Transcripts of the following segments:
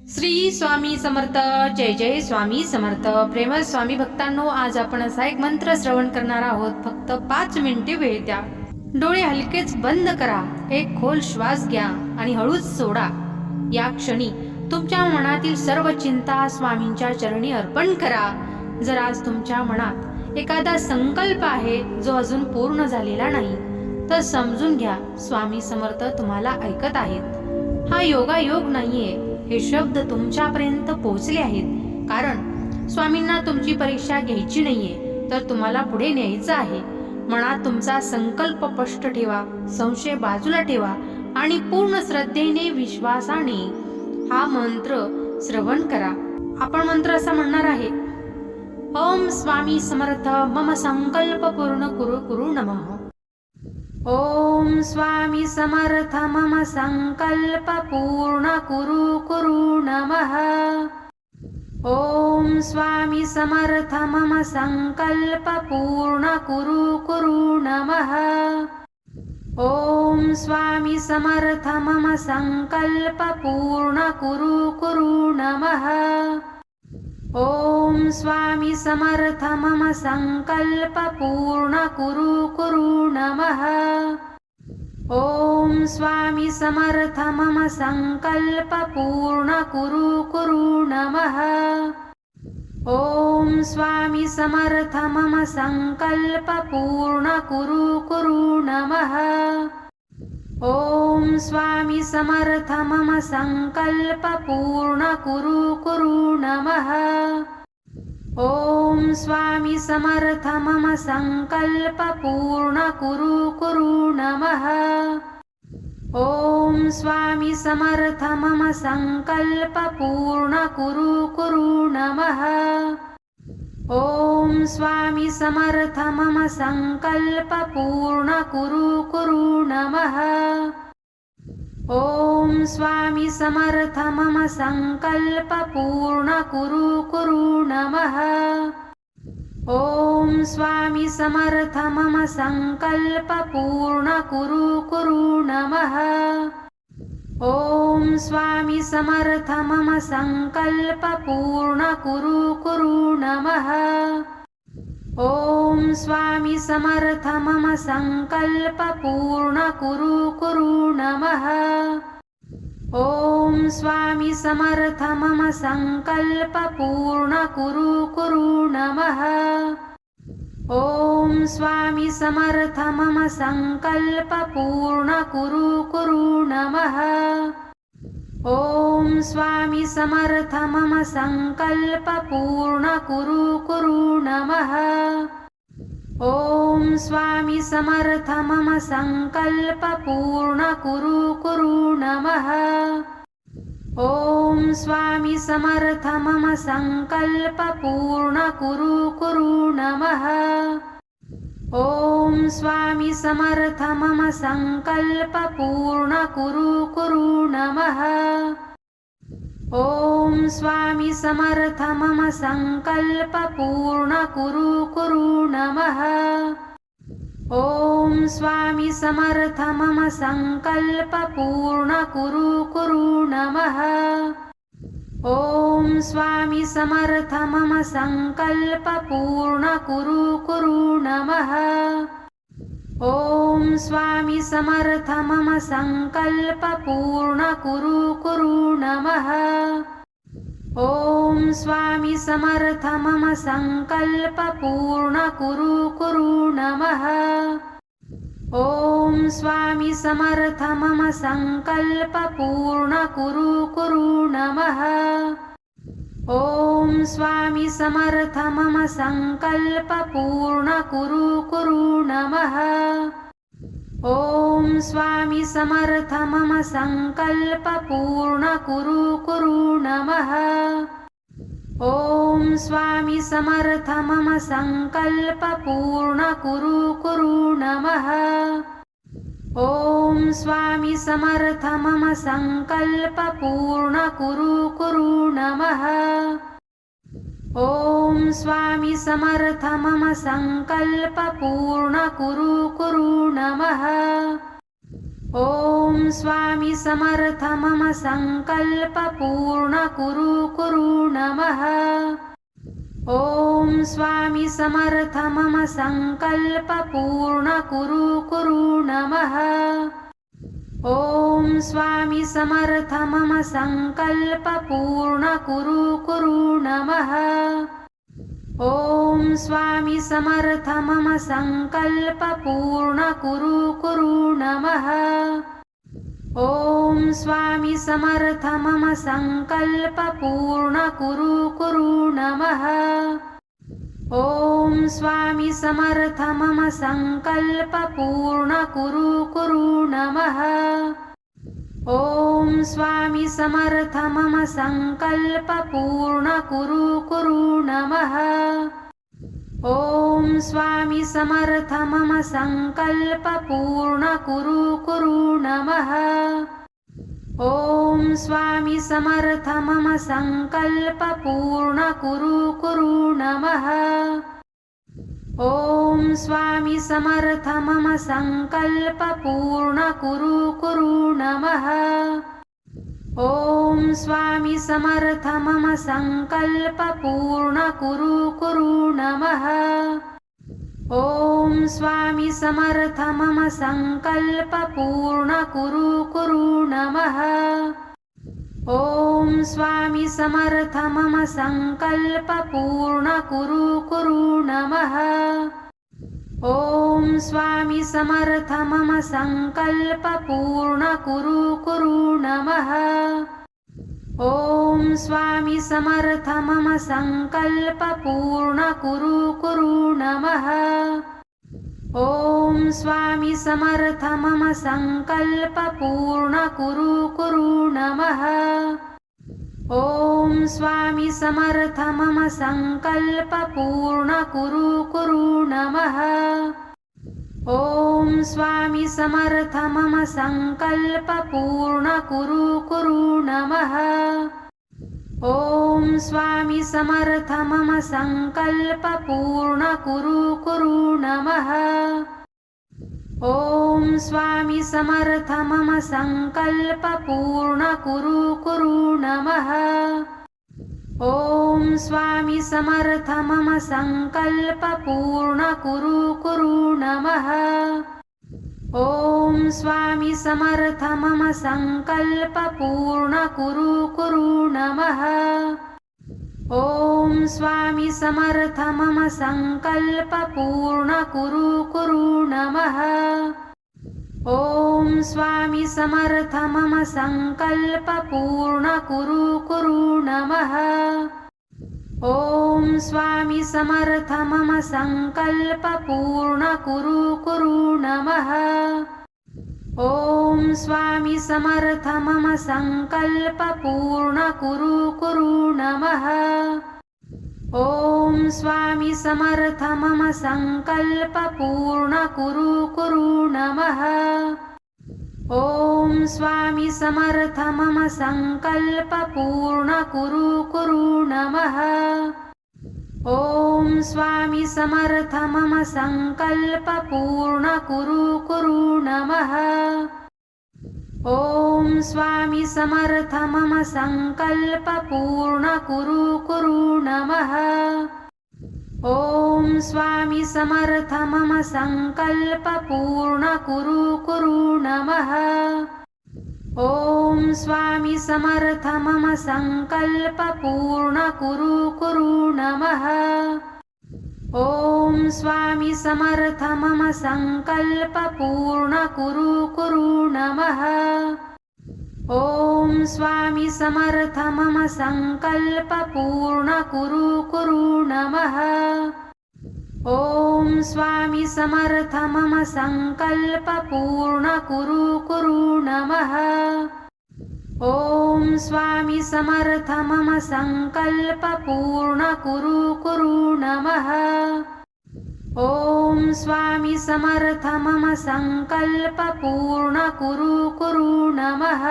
श्री स्वामी समर्थ. जय जय स्वामी समर्थ. प्रेम स्वामी भक्तांनो, आज आपण असा एक मंत्र श्रवण करणार आहोत. फक्त 5 मिनिटे वेळ द्या. डोळे हलकेच बंद करा. एक खोल श्वास घ्या आणि हळूच सोडा. या क्षणी तुमच्या मनातील सर्व चिंता स्वामींच्या चरणी अर्पण करा. जर आज तुमच्या मनात एखादा संकल्प आहे जो अजून पूर्ण झालेला नाही, तर समजून घ्या, स्वामी समर्थ तुम्हाला ऐकत आहेत. हा योगायोग नाहीये. हे शब्द तुमच्यापर्यंत पोहोचले आहेत कारण स्वामींना तुमची परीक्षा घ्यायची नाहीये, तर तुम्हाला पुढे न्यायचं आहे. मनात तुमचा संकल्प स्पष्ट ठेवा, संशय बाजूला ठेवा आणि पूर्ण श्रद्धेने, विश्वासाने हा मंत्र श्रवण करा. आपण मंत्र असा म्हणणार आहे: ओम स्वामी समर्थ, मम संकल्प पूर्ण कुरु कुरु नमः. ओम स्वामी समर्थ, मम संकल्प पूर्ण कुरु कुरु नमः. ओम स्वामी समर्थ, मम संकल्प पूर्ण कुरु कुरु नमः. ओम स्वामी समर्थ, मम संकल्प पूर्ण कुरु कुरु नमः. ओम स्वामी समर्थ, मम संकल्प पूर्ण कुरु कुरु नमः. ओम स्वामी समर्थ, मम संकल्प पूर्ण कुरु कुरु नमः. ओम स्वामी समर्थ, मम संकल्प पूर्ण कुरु कुरु नमः. ओम स्वामी समर्थ, मम संकल्प पूर्ण कुरु कुरु नमः. ओम स्वामी समर्थ, मम संकल्प पूर्ण कुरु कुरु नमः. ओम स्वामी समर्थ, मम संकल्प पूर्ण कुरु कुरु नमः. ओम स्वामी समर्थ, मम संकल्प पूर्ण कुरु कुरु नमः. ओम स्वामी समर्थ, मम संकल्प पूर्ण कुरु कुरु नमः. ओम स्वामी समर्थ, मम संकल्प पूर्ण कुरु कुरु नमः. ओम स्वामी समर्थ, मम संकल्प पूर्ण कुरु कुरु नमः. ओम स्वामी समर्थ, मम संकल्प पूर्ण कुरु कुरु नमः. ओम स्वामी समर्थ, मम संकल्प पूर्ण कुरु कुरु नमः. ओम स्वामी समर्थ, मम संकल्प पूर्ण कुरु कुरु नमः. ओम स्वामी समर्थ, मम संकल्प पूर्ण कुरु कुरु नमः. ओम स्वामी समर्थ, मम संकल्प पूर्ण कुरु कुरु नमः. ओम स्वामी समर्थ, मम संकल्प पूर्ण कुरु कुरु नमः. ओम स्वामी समर्थ, मम संकल्प पूर्ण कुरु कुरु नमः. ओम स्वामी समर्थ, मम संकल्प पूर्ण कुरु कुरु नमः. ओम स्वामी समर्थ, मम संकल्प पूर्ण कुरु कुरु नमः. ओम स्वामी समर्थ, मम संकल्प पूर्ण कुरु कुरु नमः. ओम स्वामी समर्थ, मम संकल्प पूर्ण कुरु कुरु नमः. ओम स्वामी समर्थ, मम संकल्प पूर्ण कुरु कुरु नमः. ओम स्वामी समर्थ, मम संकल्प पूर्ण कुरु कुरु नमः. ओम स्वामी समर्थ, मम संकल्प पूर्ण कुरु कुरु नमः. ओम स्वामी समर्थ, मम संकल्प पूर्ण कुरु कुरु नमः. ओम स्वामी समर्थ, मम संकल्प पूर्ण कुरु कुरु नमः. ओम स्वामी समर्थ, मम संकल्प पूर्ण कुरु कुरु नमः. ओम स्वामी समर्थ, मम संकल्प पूर्ण कुरु कुरु नमः. ओम स्वामी समर्थ मम संकल्प पूर्ण कुरु नमः। ओम स्वामी समर्थ मम संकल्प पूर्ण कुरु नमः। ओम स्वामी समर्थ मम संकल्प पूर्ण कुरु नमः। ओम स्वामी समर्थ मम संकल्प पूर्ण कुरु नमः। ओम स्वामी समर्थ मम संकल्प पूर्ण कुरु नमः। ओम स्वामी समर्थ मम संकल्प पूर्ण कुरु नमः। ओम स्वामी समर्थ मम संकल्प पूर्ण कुरु नमः। ओम स्वामी समर्थ मम संकल्प पूर्ण कुरु नमः। ओम स्वामी समर्थ मम संकल्प पूर्ण कुरु नमः। ओम स्वामी समर्थ मम संकल्प पूर्ण कुरु नमः। ओम स्वामी समर्थ मम संकल्प पूर्ण कुरु नमः। ओम स्वामी समर्थ मम संकल्प पूर्ण कुरु नमः। ओम स्वामी समर्थ मम संकल्प पूर्ण कुरु नमः। ओम स्वामी समर्थ मम संकल्प पूर्ण कुरु नमः। ओम स्वामी समर्थ मम संकल्प पूर्ण कुरु नमः। ओम स्वामी समर्थ मम संकल्प पूर्ण कुरु नमः। ओम स्वामी समर्थ मम संकल्प पूर्ण कुरु नमः। ओम स्वामी समर्थ मम संकल्प पूर्ण कुरु नमः। ओम स्वामी समर्थ मम संकल्प पूर्ण कुरु नमः। ओम स्वामी समर्थ मम संकल्प पूर्ण कुरु नमः। ओम स्वामी समर्थ मम संकल्प पूर्ण कुरु नमः। ओम स्वामी समर्थ मम संकल्प पूर्ण कुरु नमः। ओम स्वामी समर्थ मम संकल्प पूर्ण कुरु नमः। ओम स्वामी समर्थ मम संकल्प पूर्ण कुरु नमः। ओम स्वामी समर्थ मम संकल्प पूर्ण कुरु नमः। ओम स्वामी समर्थ मम संकल्प पूर्ण कुरु नमः। ओम स्वामी समर्थ मम संकल्प पूर्ण कुरु नमः। ओम स्वामी समर्थ मम संकल्प पूर्ण कुरु नमः। ओम स्वामी समर्थ मम संकल्प पूर्ण कुरु नमः। ओम स्वामी समर्थ मम संकल्प पूर्ण कुरु नमः। ओम स्वामी समर्थ मम संकल्प पूर्ण कुरु नमः। ओम स्वामी समर्थ मम संकल्प पूर्ण कुरु नमः। ओम स्वामी समर्थ मम संकल्प पूर्ण कुरु नमः। ओम स्वामी समर्थ मम संकल्प पूर्ण कुरु नमः। ओम स्वामी समर्थ मम संकल्प पूर्ण कुरु नमः। ओम स्वामी समर्थ मम संकल्प पूर्ण कुरु नमः। ओम स्वामी समर्थ मम संकल्प पूर्ण कुरु नमः।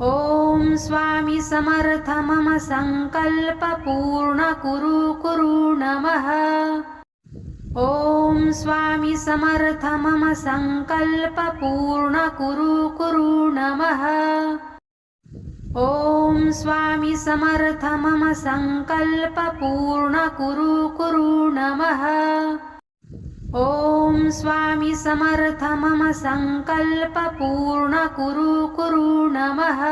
ओम स्वामी समर्थ मम संकल्प पूर्ण कुरु नमः। ओम स्वामी समर्थ मम संकल्प पूर्ण कुरु नमः। ओम स्वामी समर्थ मम संकल्प पूर्ण कुरु नमः। ओम स्वामी समर्थ मम संकल्प पूर्ण कुरु नमः।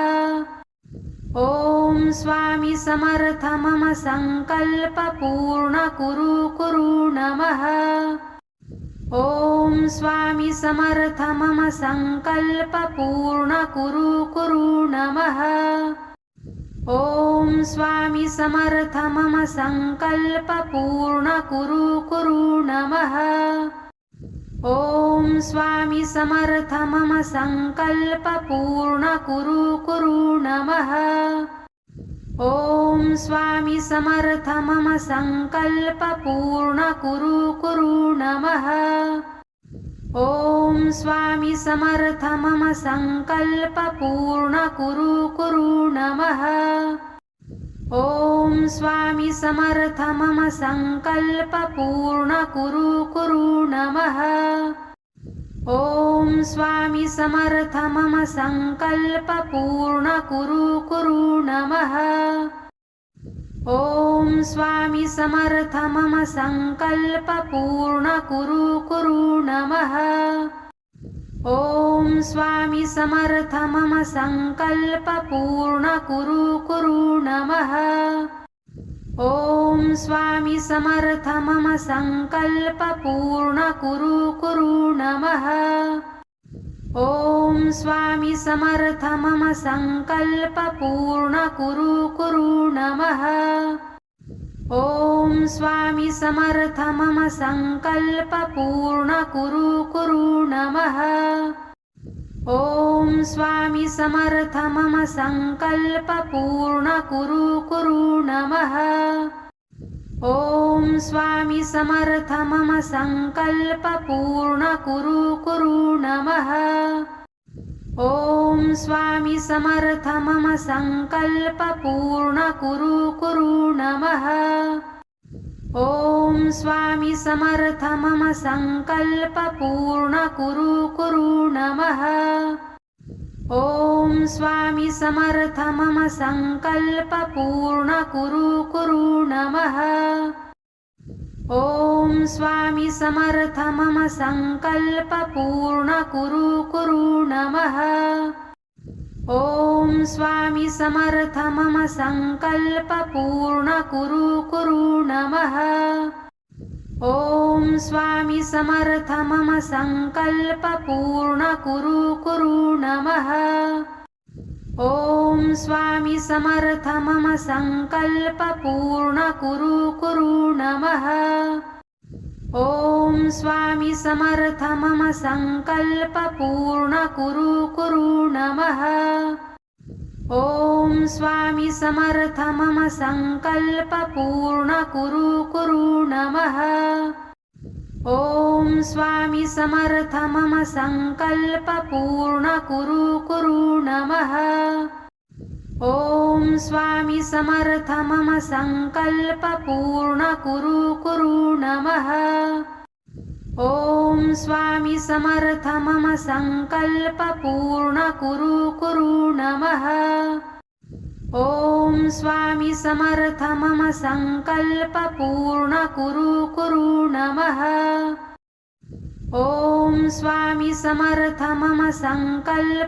ओम स्वामी समर्थ मम संकल्प पूर्ण कुरु नमः। ओम स्वामी समर्थ मम संकल्प पूर्ण कुरु नमः। ओम स्वामी समर्थ मम संकल्प पूर्ण कुरु नमः। ओम स्वामी समर्थ मम संकल्प पूर्ण कुरु नमः। ओम स्वामी समर्थ मम संकल्प पूर्ण कुरु नमः। ओम स्वामी समर्थ मम संकल्प पूर्ण कुरु नमः। ओम स्वामी समर्थ मम संकल्प पूर्ण कुरु नमः। ओम स्वामी समर्थ मम संकल्प पूर्ण कुरु नमः। ओम स्वामी समर्थ मम संकल्प पूर्ण कुरु नमः। ओम स्वामी समर्थ मम संकल्प पूर्ण कुरु नमः। ओम स्वामी समर्थ मम संकल्प पूर्ण कुरु नमः। ओम स्वामी समर्थ मम संकल्प पूर्ण कुरु नमः। ओम स्वामी समर्थ मम संकल्प पूर्ण कुरु नमः। ओम स्वामी समर्थ मम संकल्प पूर्ण कुरु नमः। ओम स्वामी समर्थ मम संकल्प पूर्ण कुरु नमः। ओम स्वामी समर्थ मम संकल्प पूर्ण कुरु नमः। ओम स्वामी समर्थ मम संकल्प पूर्ण कुरु नमः। ओम स्वामी समर्थ मम संकल्प पूर्ण कुरु नमः। ओम स्वामी समर्थ मम संकल्प पूर्ण कुरु नमः। ओम स्वामी समर्थ मम संकल्प पूर्ण कुरु नमः। ओम स्वामी समर्थ मम संकल्प पूर्ण कुरु नमः। ओम स्वामी समर्थ मम संकल्प पूर्ण कुरु नमः। ओम स्वामी समर्थ मम संकल्प पूर्ण कुरु नमः। ओम स्वामी समर्थ मम संकल्प पूर्ण कुरु नमः। ओम स्वामी समर्थ मम संकल्प पूर्ण कुरु नमः। ओम स्वामी समर्थ मम संकल्प पूर्ण कुरु नमः। ओम स्वामी समर्थ मम संकल्प पूर्ण कुरु नमः। ओम स्वामी समर्थ मम संकल्प पूर्ण कुरु नमः। ओम स्वामी समर्थ मम संकल्प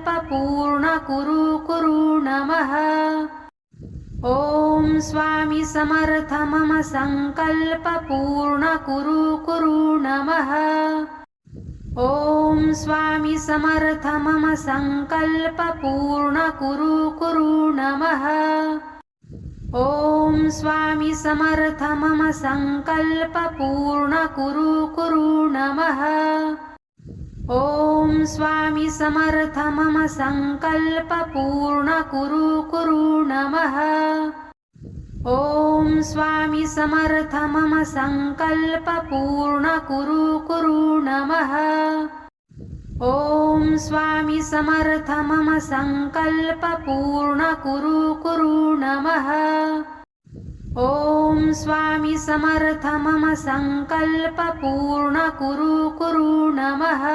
पूर्ण कुरु नमः। ओम स्वामी समर्थ मम संकल्प पूर्ण कुरु नमः। ओम स्वामी समर्थ मम संकल्प पूर्ण कुरु नमः। ओम स्वामी समर्थ मम संकल्प पूर्ण कुरु नमः। ओम स्वामी समर्थ मम संकल्प पूर्ण कुरु नमः। ओम स्वामी समर्थ मम संकल्प पूर्ण कुरु नमः। ओम स्वामी समर्थ मम संकल्प पूर्ण कुरु नमः। ओम स्वामी समर्थ मम संकल्प पूर्ण कुरु नमः।